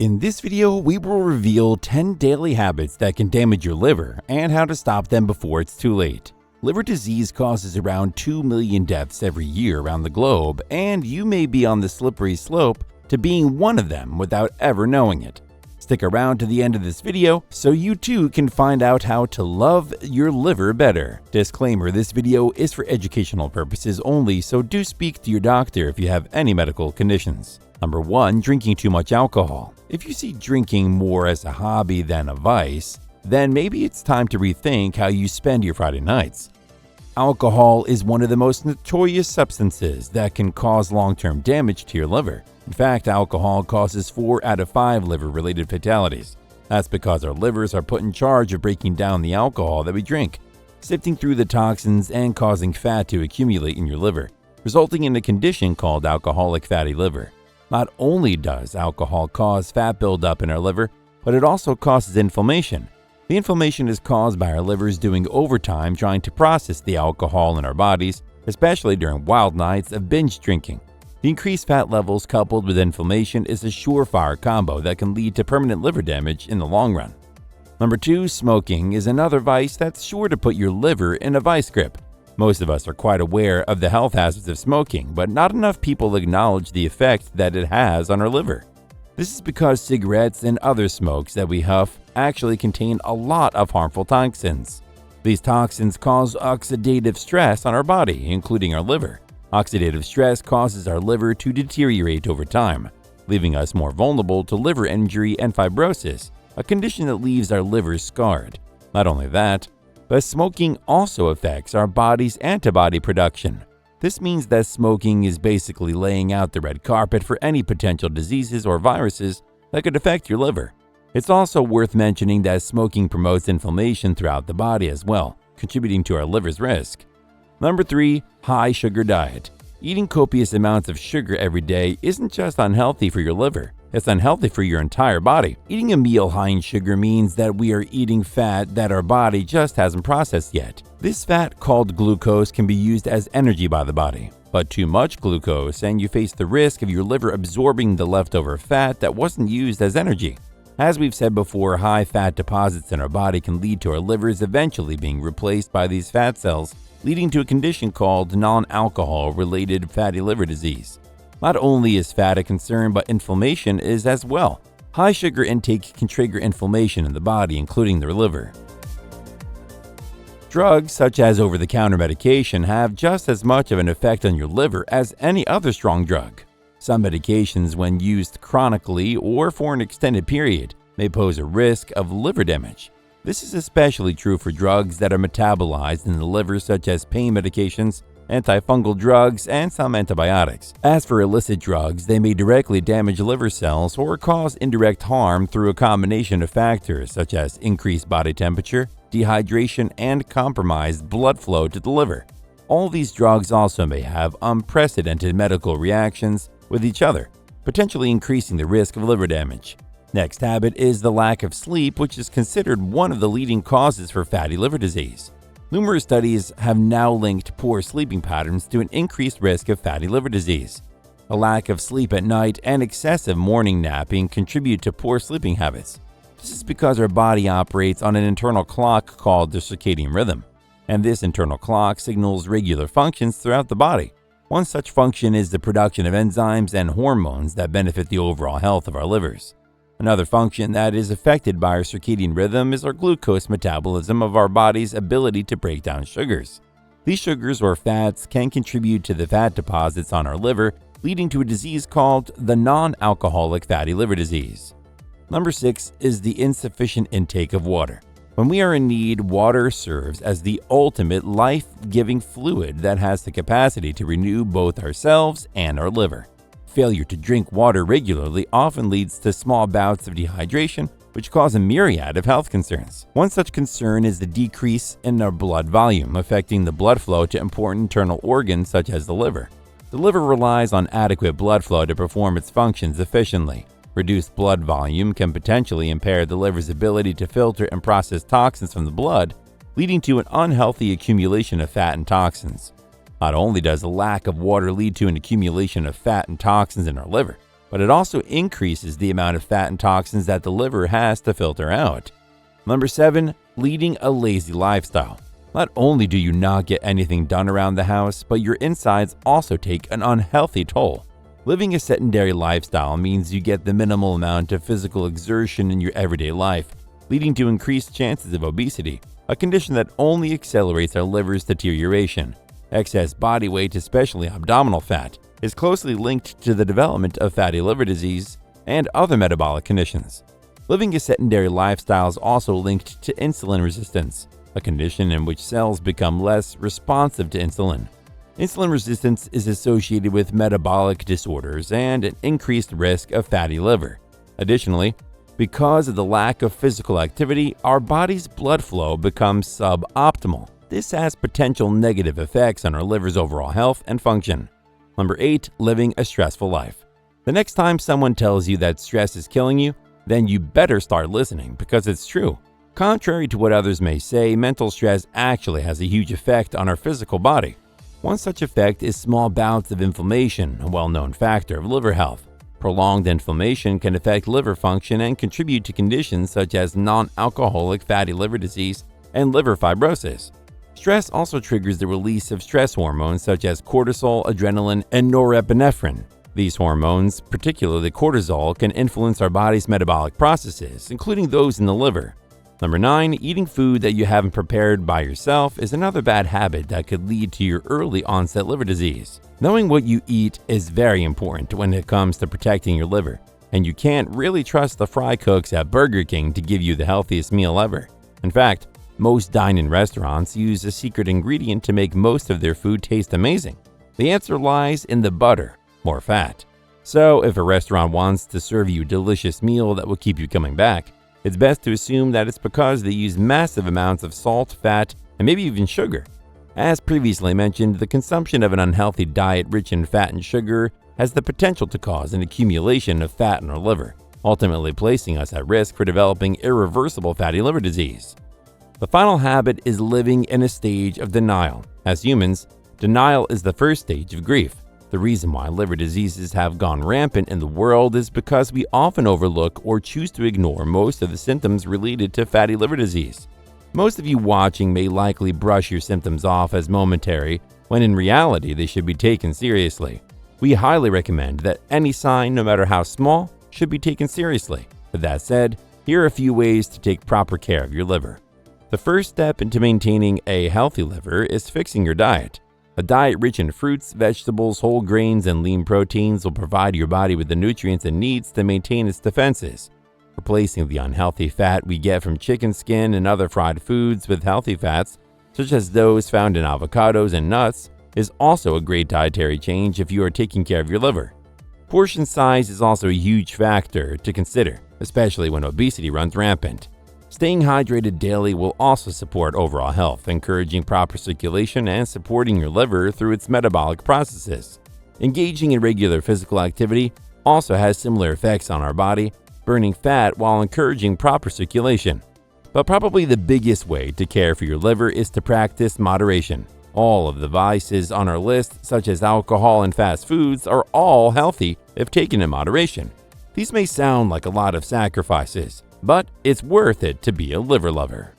In this video, we will reveal 10 daily habits that can damage your liver and how to stop them before it's too late. Liver disease causes around 2 million deaths every year around the globe, and you may be on the slippery slope to being one of them without ever knowing it. Stick around to the end of this video so you too can find out how to love your liver better. Disclaimer: this video is for educational purposes only, so do speak to your doctor if you have any medical conditions. Number 1. Drinking too much alcohol. If you see drinking more as a hobby than a vice, then maybe it's time to rethink how you spend your Friday nights. Alcohol is one of the most notorious substances that can cause long-term damage to your liver. In fact, alcohol causes 4 out of 5 liver-related fatalities. That's because our livers are put in charge of breaking down the alcohol that we drink, sifting through the toxins and causing fat to accumulate in your liver, resulting in a condition called alcoholic fatty liver. Not only does alcohol cause fat buildup in our liver, but it also causes inflammation. The inflammation is caused by our livers doing overtime trying to process the alcohol in our bodies, especially during wild nights of binge drinking. The increased fat levels coupled with inflammation is a surefire combo that can lead to permanent liver damage in the long run. Number 2. Smoking is another vice that's sure to put your liver in a vice grip. Most of us are quite aware of the health hazards of smoking, but not enough people acknowledge the effect that it has on our liver. This is because cigarettes and other smokes that we huff actually contain a lot of harmful toxins. These toxins cause oxidative stress on our body, including our liver. Oxidative stress causes our liver to deteriorate over time, leaving us more vulnerable to liver injury and fibrosis, a condition that leaves our livers scarred. Not only that, but smoking also affects our body's antibody production. This means that smoking is basically laying out the red carpet for any potential diseases or viruses that could affect your liver. It's also worth mentioning that smoking promotes inflammation throughout the body as well, contributing to our liver's risk. Number 3. High sugar diet. Eating copious amounts of sugar every day isn't just unhealthy for your liver, it's unhealthy for your entire body. Eating a meal high in sugar means that we are eating fat that our body just hasn't processed yet. This fat, called glucose, can be used as energy by the body. But too much glucose and you face the risk of your liver absorbing the leftover fat that wasn't used as energy. As we've said before, high fat deposits in our body can lead to our livers eventually being replaced by these fat cells, leading to a condition called non-alcohol related fatty liver disease. Not only is fat a concern, but inflammation is as well. High sugar intake can trigger inflammation in the body, including the liver. Drugs such as over-the-counter medication have just as much of an effect on your liver as any other strong drug. Some medications, when used chronically or for an extended period, may pose a risk of liver damage. This is especially true for drugs that are metabolized in the liver, such as pain medications, antifungal drugs, and some antibiotics. As for illicit drugs, they may directly damage liver cells or cause indirect harm through a combination of factors such as increased body temperature, dehydration, and compromised blood flow to the liver. All these drugs also may have unprecedented medical reactions with each other, potentially increasing the risk of liver damage. Next habit is the lack of sleep, which is considered one of the leading causes for fatty liver disease. Numerous studies have now linked poor sleeping patterns to an increased risk of fatty liver disease. A lack of sleep at night and excessive morning napping contribute to poor sleeping habits. This is because our body operates on an internal clock called the circadian rhythm, and this internal clock signals regular functions throughout the body. One such function is the production of enzymes and hormones that benefit the overall health of our livers. Another function that is affected by our circadian rhythm is our glucose metabolism, of our body's ability to break down sugars. These sugars or fats can contribute to the fat deposits on our liver, leading to a disease called the non-alcoholic fatty liver disease. Number 6 is the insufficient intake of water. When we are in need, water serves as the ultimate life-giving fluid that has the capacity to renew both ourselves and our liver. Failure to drink water regularly often leads to small bouts of dehydration, which cause a myriad of health concerns. One such concern is the decrease in our blood volume, affecting the blood flow to important internal organs such as the liver. The liver relies on adequate blood flow to perform its functions efficiently. Reduced blood volume can potentially impair the liver's ability to filter and process toxins from the blood, leading to an unhealthy accumulation of fat and toxins. Not only does a lack of water lead to an accumulation of fat and toxins in our liver, but it also increases the amount of fat and toxins that the liver has to filter out. Number 7. Leading a lazy lifestyle. Not only do you not get anything done around the house, but your insides also take an unhealthy toll. Living a sedentary lifestyle means you get the minimal amount of physical exertion in your everyday life, leading to increased chances of obesity, a condition that only accelerates our liver's deterioration. Excess body weight, especially abdominal fat, is closely linked to the development of fatty liver disease and other metabolic conditions. Living a sedentary lifestyle is also linked to insulin resistance, a condition in which cells become less responsive to insulin. Insulin resistance is associated with metabolic disorders and an increased risk of fatty liver. Additionally, because of the lack of physical activity, our body's blood flow becomes suboptimal. This has potential negative effects on our liver's overall health and function. Number 8. Living a stressful life. The next time someone tells you that stress is killing you, then you better start listening because it's true. Contrary to what others may say, mental stress actually has a huge effect on our physical body. One such effect is small bouts of inflammation, a well-known factor of liver health. Prolonged inflammation can affect liver function and contribute to conditions such as non-alcoholic fatty liver disease and liver fibrosis. Stress also triggers the release of stress hormones such as cortisol, adrenaline, and norepinephrine. These hormones, particularly cortisol, can influence our body's metabolic processes, including those in the liver. Number 9. Eating food that you haven't prepared by yourself is another bad habit that could lead to your early onset liver disease. Knowing what you eat is very important when it comes to protecting your liver, and you can't really trust the fry cooks at Burger King to give you the healthiest meal ever. In fact, most dine-in restaurants use a secret ingredient to make most of their food taste amazing. The answer lies in the butter, more fat. So, if a restaurant wants to serve you a delicious meal that will keep you coming back, it's best to assume that it's because they use massive amounts of salt, fat, and maybe even sugar. As previously mentioned, the consumption of an unhealthy diet rich in fat and sugar has the potential to cause an accumulation of fat in our liver, ultimately placing us at risk for developing irreversible fatty liver disease. The final habit is living in a stage of denial. As humans, denial is the first stage of grief. The reason why liver diseases have gone rampant in the world is because we often overlook or choose to ignore most of the symptoms related to fatty liver disease. Most of you watching may likely brush your symptoms off as momentary, when in reality they should be taken seriously. We highly recommend that any sign, no matter how small, should be taken seriously. With that said, here are a few ways to take proper care of your liver. The first step into maintaining a healthy liver is fixing your diet. A diet rich in fruits, vegetables, whole grains, and lean proteins will provide your body with the nutrients it needs to maintain its defenses. Replacing the unhealthy fat we get from chicken skin and other fried foods with healthy fats, such as those found in avocados and nuts, is also a great dietary change if you are taking care of your liver. Portion size is also a huge factor to consider, especially when obesity runs rampant. Staying hydrated daily will also support overall health, encouraging proper circulation and supporting your liver through its metabolic processes. Engaging in regular physical activity also has similar effects on our body, burning fat while encouraging proper circulation. But probably the biggest way to care for your liver is to practice moderation. All of the vices on our list, such as alcohol and fast foods, are all healthy if taken in moderation. These may sound like a lot of sacrifices, but it's worth it to be a liver lover.